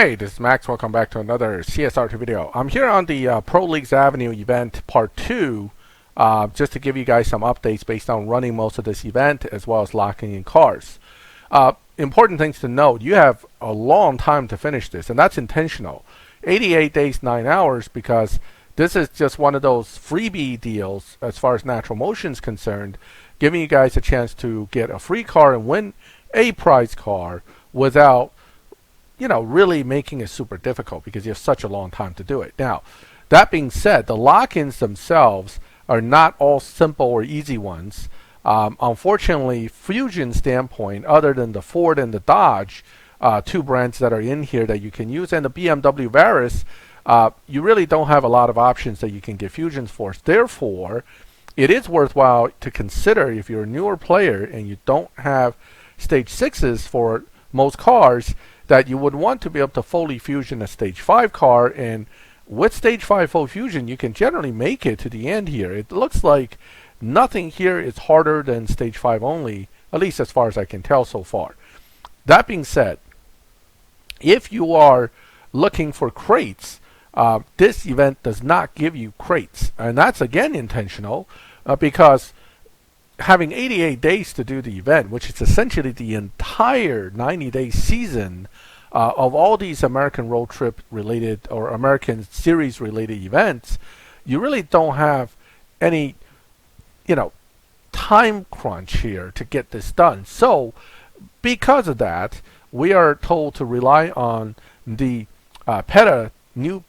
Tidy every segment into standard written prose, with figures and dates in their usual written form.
Hey, this is Max. Welcome back to another CSR video. I'm here on the Pro Leagues Avenue event part 2 just to give you guys some updates based on running most of this event as well as locking in cars. Important things to note, you have a long time to finish this, and that's intentional. 88 days, 9 hours, because this is just one of those freebie deals as far as Natural Motion is concerned, giving you guys a chance to get a free car and win a prize car without really making it super difficult because you have such a long time to do it. Now, that being said, the lock-ins themselves are not all simple or easy ones. Unfortunately, Fusion standpoint, other than the Ford and the Dodge, two brands that are in here that you can use, and the BMW Varis, you really don't have a lot of options that you can get Fusions for. Therefore, it is worthwhile to consider if you're a newer player and you don't have Stage 6s for most cars, that you would want to be able to fully fusion a Stage 5 car, and with Stage 5 full fusion you can generally make it to the end here. It looks like nothing here is harder than Stage 5 only, at least as far as I can tell so far. That being said, if you are looking for crates, this event does not give you crates, and that's again intentional because having 88 days to do the event, which is essentially the entire 90-day season of all these American road trip related or American series related events, you really don't have any, time crunch here to get this done. So, because of that, we are told to rely on the Petah new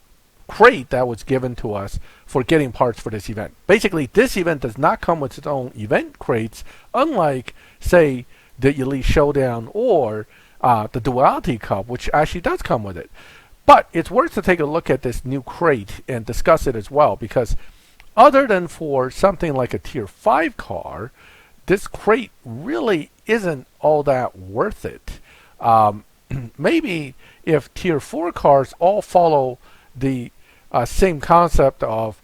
crate that was given to us for getting parts for this event. Basically, this event does not come with its own event crates, unlike, say, the Elite Showdown or the Duality Cup, which actually does come with it. But it's worth to take a look at this new crate and discuss it as well, because other than for something like a Tier 5 car, this crate really isn't all that worth it. Maybe if Tier 4 cars all follow the same concept of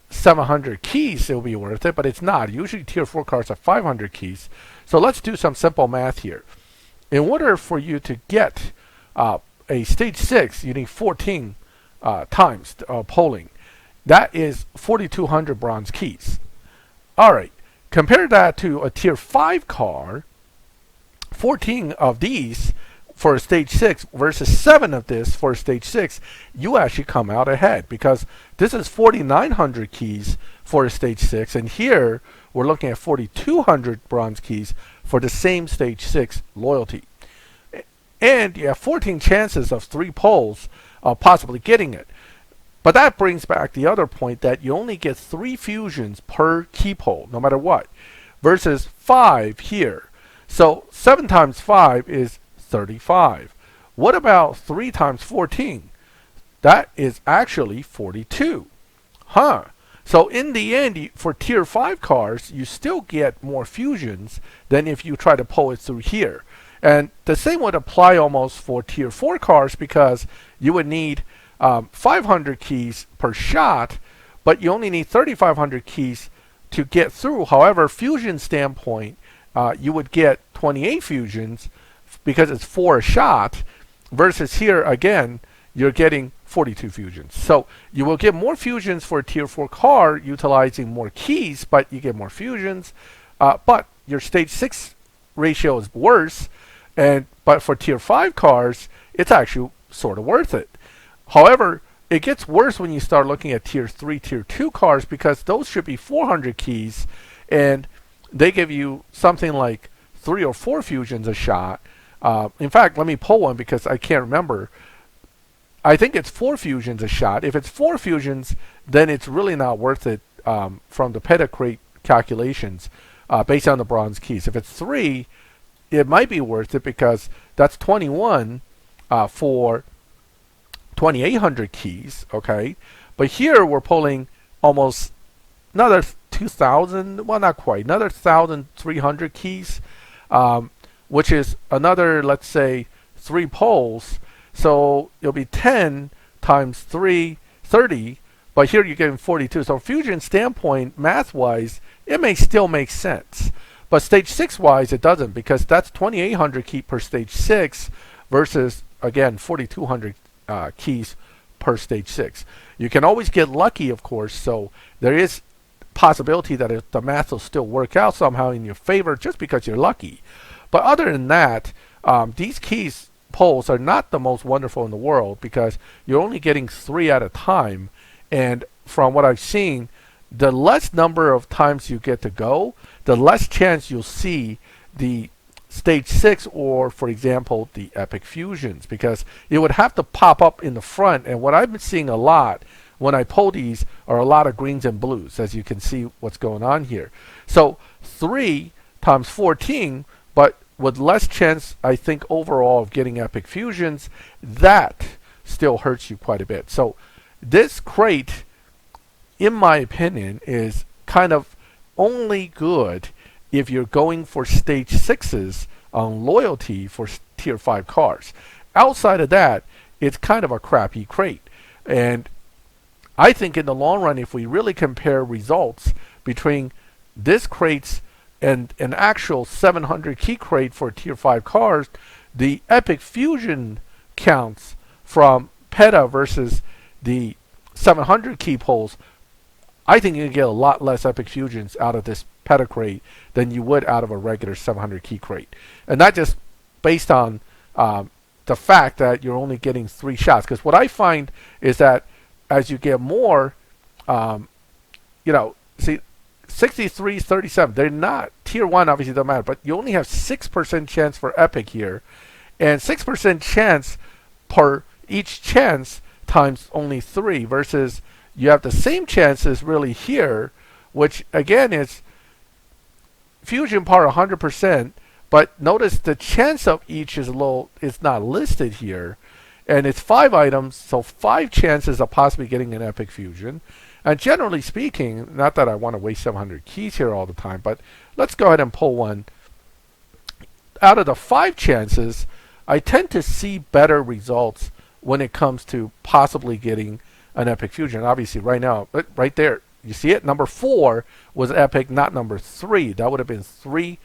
700 keys, it'll be worth it, but it's not. Usually Tier 4 cars are 500 keys. So let's do some simple math here. In order for you to get a Stage 6, you need 14 times polling. That is 4,200 bronze keys. Alright, compare that to a Tier 5 car, 14 of these for a Stage 6 versus 7 of this for a Stage 6, you actually come out ahead, because this is 4,900 keys for a Stage 6, and here we're looking at 4,200 bronze keys for the same Stage 6 loyalty. And you have 14 chances of 3 polls of possibly getting it. But that brings back the other point that you only get 3 fusions per key poll, no matter what, versus 5 here. So 7 times 5 is 35. What about 3 times 14? That is actually 42. So in the end, for Tier 5 cars, you still get more fusions than if you try to pull it through here. And the same would apply almost for Tier 4 cars, because you would need 500 keys per shot, but you only need 3,500 keys to get through. However, fusion standpoint, you would get 28 fusions because it's 4 a shot, versus here again you're getting 42 fusions. So you will get more fusions for a Tier 4 car utilizing more keys, but you get more fusions, but your Stage 6 ratio is worse, but for Tier 5 cars it's actually sort of worth it. However, it gets worse when you start looking at Tier 3, Tier 2 cars, because those should be 400 keys, and they give you something like 3 or 4 fusions a shot. In fact, let me pull one because I can't remember. I think it's 4 fusions a shot. If it's 4 fusions, then it's really not worth it from the Petah Crate calculations based on the bronze keys. If it's 3, it might be worth it because that's 21 for 2,800 keys, okay? But here we're pulling almost another 2,000, well, not quite, another 1,300 keys, which is another, let's say, 3 polls. So it'll be 10 times 3, 30, but here you're getting 42. So fusion standpoint, math-wise, it may still make sense. But Stage 6 wise, it doesn't, because that's 2,800 key per Stage 6 versus again 4,200 keys per stage 6. You can always get lucky, of course, so there is possibility that the math will still work out somehow in your favor just because you're lucky. But other than that, these keys polls are not the most wonderful in the world because you're only getting 3 at a time, and from what I've seen, the less number of times you get to go, the less chance you'll see the stage 6 or, for example, the epic fusions, because it would have to pop up in the front. And what I've been seeing a lot when I pull these are a lot of greens and blues, as you can see what's going on here. So 3 times 14, but with less chance, I think, overall of getting epic fusions, that still hurts you quite a bit. So this crate, in my opinion, is kind of only good if you're going for stage 6s on loyalty for tier 5 cars. Outside of that, it's kind of a crappy crate. And I think in the long run, if we really compare results between this crates and an actual 700 key crate for tier 5 cars, the epic fusion counts from Petah versus the 700 key pulls, I think you can get a lot less epic fusions out of this Petah crate than you would out of a regular 700 key crate. And not just based on the fact that you're only getting 3 shots. Because what I find is that as you get more, see, 63, 37, they're not, tier 1 obviously doesn't matter, but you only have 6% chance for epic here. And 6% chance per each chance times only 3 versus you have the same chances really here, which again is fusion par 100%, but notice the chance of each is low, it's not listed here, and it's 5 items, so 5 chances of possibly getting an epic fusion. And generally speaking, not that I want to waste 700 keys here all the time, but let's go ahead and pull one. Out of the 5 chances, I tend to see better results when it comes to possibly getting an epic fusion. Obviously right now, right there, you see it? Number 4 was epic, not number 3. That would have been 3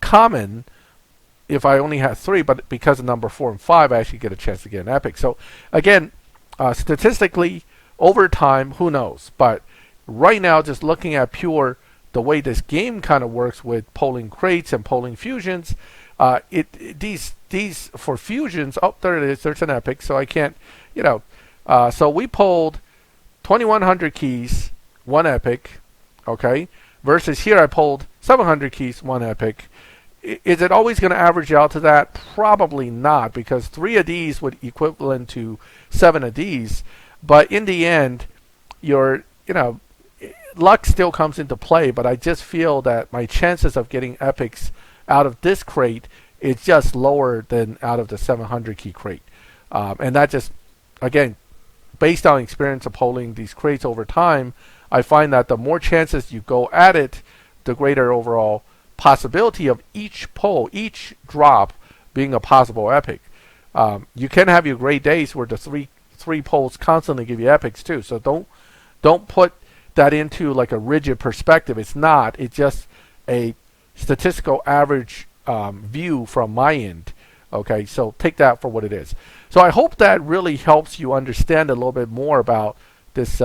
common if I only had 3, but because of number 4 and 5, I actually get a chance to get an epic. So again, statistically, over time, who knows? But right now, just looking at pure the way this game kind of works with polling crates and polling fusions, these for fusions, oh, there it is, there's an epic, so I can't, so we pulled 2,100 keys, 1 epic, okay, versus here I pulled 700 keys, 1 epic. Is it always going to average out to that? Probably not, because 3 of these would equivalent to 7 of these. But in the end, your luck still comes into play. But I just feel that my chances of getting epics out of this crate is just lower than out of the 700 key crate. And that just, again, based on experience of polling these crates over time, I find that the more chances you go at it, the greater overall possibility of each pull, each drop being a possible epic. You can have your great days where the three polls constantly give you epics too. So don't put that into like a rigid perspective. It's not. It's just a statistical average view from my end. Okay, so take that for what it is. So I hope that really helps you understand a little bit more about this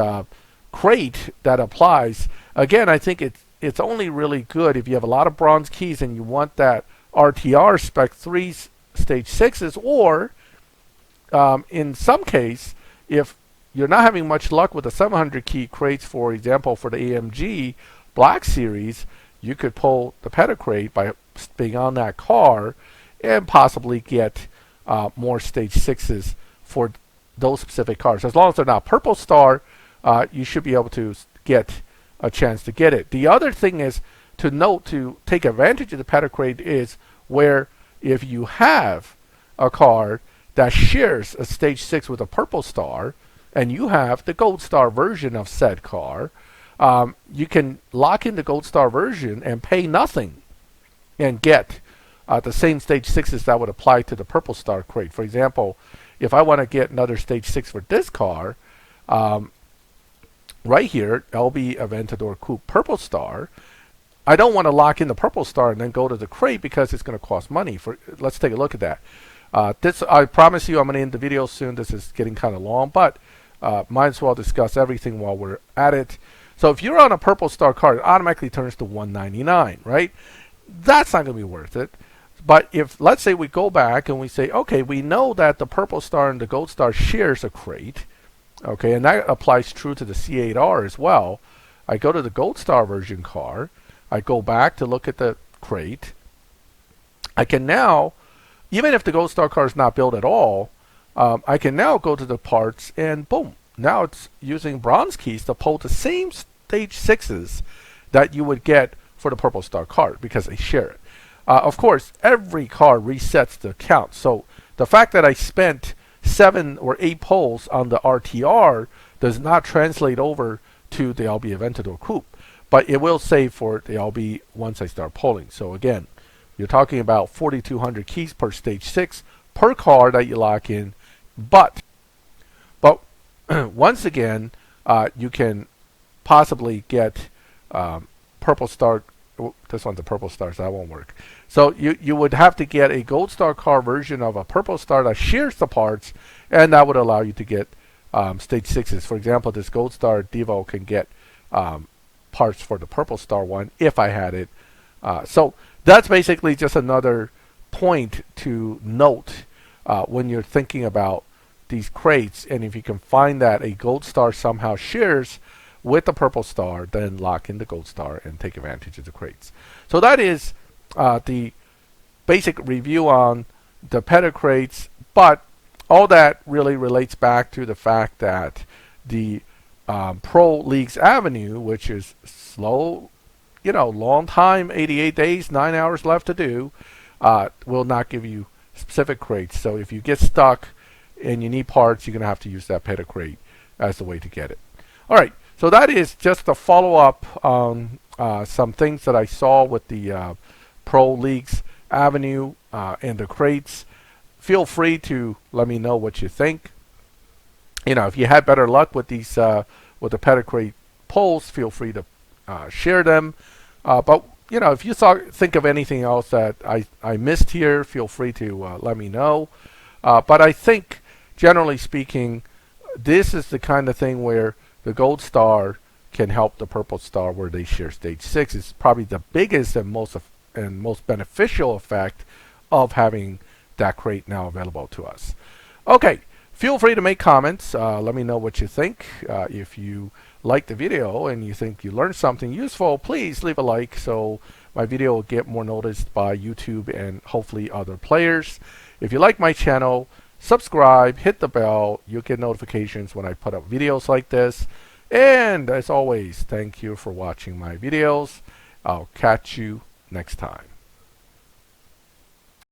crate that applies. Again, I think it's only really good if you have a lot of bronze keys and you want that RTR spec 3 stage 6s, or in some case, if you're not having much luck with the 700 key crates, for example, for the AMG Black Series, you could pull the Petah crate by being on that car and possibly get more stage 6s for those specific cars. As long as they're not Purple Star, you should be able to get a chance to get it. The other thing is to note, to take advantage of the Petah crate, is where if you have a car that shares a stage 6 with a Purple Star and you have the Gold Star version of said car, you can lock in the Gold Star version and pay nothing and get the same stage 6s that would apply to the Purple Star crate. For example, if I want to get another stage 6 for this car, right here, LB Aventador Coupe Purple Star, I don't want to lock in the Purple Star and then go to the crate because it's going to cost money. Let's take a look at that. This, I promise you, I'm going to end the video soon. This is getting kind of long, but might as well discuss everything while we're at it. So if you're on a purple star card, it automatically turns to $199, right? That's not going to be worth it. But if, let's say we go back and we say, okay, we know that the purple star and the gold star shares a crate, okay, and that applies true to the C8R as well. I go to the gold star version car, I go back to look at the crate. I can now, even if the gold star car is not built at all, I can now go to the parts and boom, now it's using bronze keys to pull the same stage 6s that you would get for the purple star card because they share it. Of course, every card resets the count. So the fact that I spent 7 or 8 pulls on the RTR does not translate over to the LB Aventador Coupe, but it will save for the LB once I start pulling. So again, you're talking about 4,200 keys per stage 6 per card that you lock in. But once again, you can possibly get purple star. This one's a purple star, so that won't work. So you would have to get a gold star car version of a purple star that shares the parts, and that would allow you to get stage 6s. For example, this gold star Devo can get parts for the purple star one if I had it. So that's basically just another point to note when you're thinking about these crates, and if you can find that a gold star somehow shares with the purple star, then lock in the gold star and take advantage of the crates. So that is the basic review on the Petah Crates, but all that really relates back to the fact that the Pro Leagues Avenue, which is slow, long time, 88 days, 9 hours left to do, will not give you specific crates. So if you get stuck and you need parts, you're going to have to use that Petah Crate as the way to get it. All right. So that is just a follow-up on some things that I saw with the Pro Leagues Avenue and the crates. Feel free to let me know what you think. If you had better luck with these with the Petah Crate polls, feel free to share them. But if you think of anything else that I missed here, feel free to let me know. But I think, generally speaking, this is the kind of thing where the gold star can help the purple star where they share stage 6. It's probably the biggest and most beneficial effect of having that crate now available to us. Okay, feel free to make comments. Let me know what you think. If you like the video and you think you learned something useful, please leave a like so my video will get more noticed by YouTube and hopefully other players. If you like my channel, subscribe, hit the bell. You'll get notifications when I put up videos like this. And as always, thank you for watching my videos. I'll catch you next time.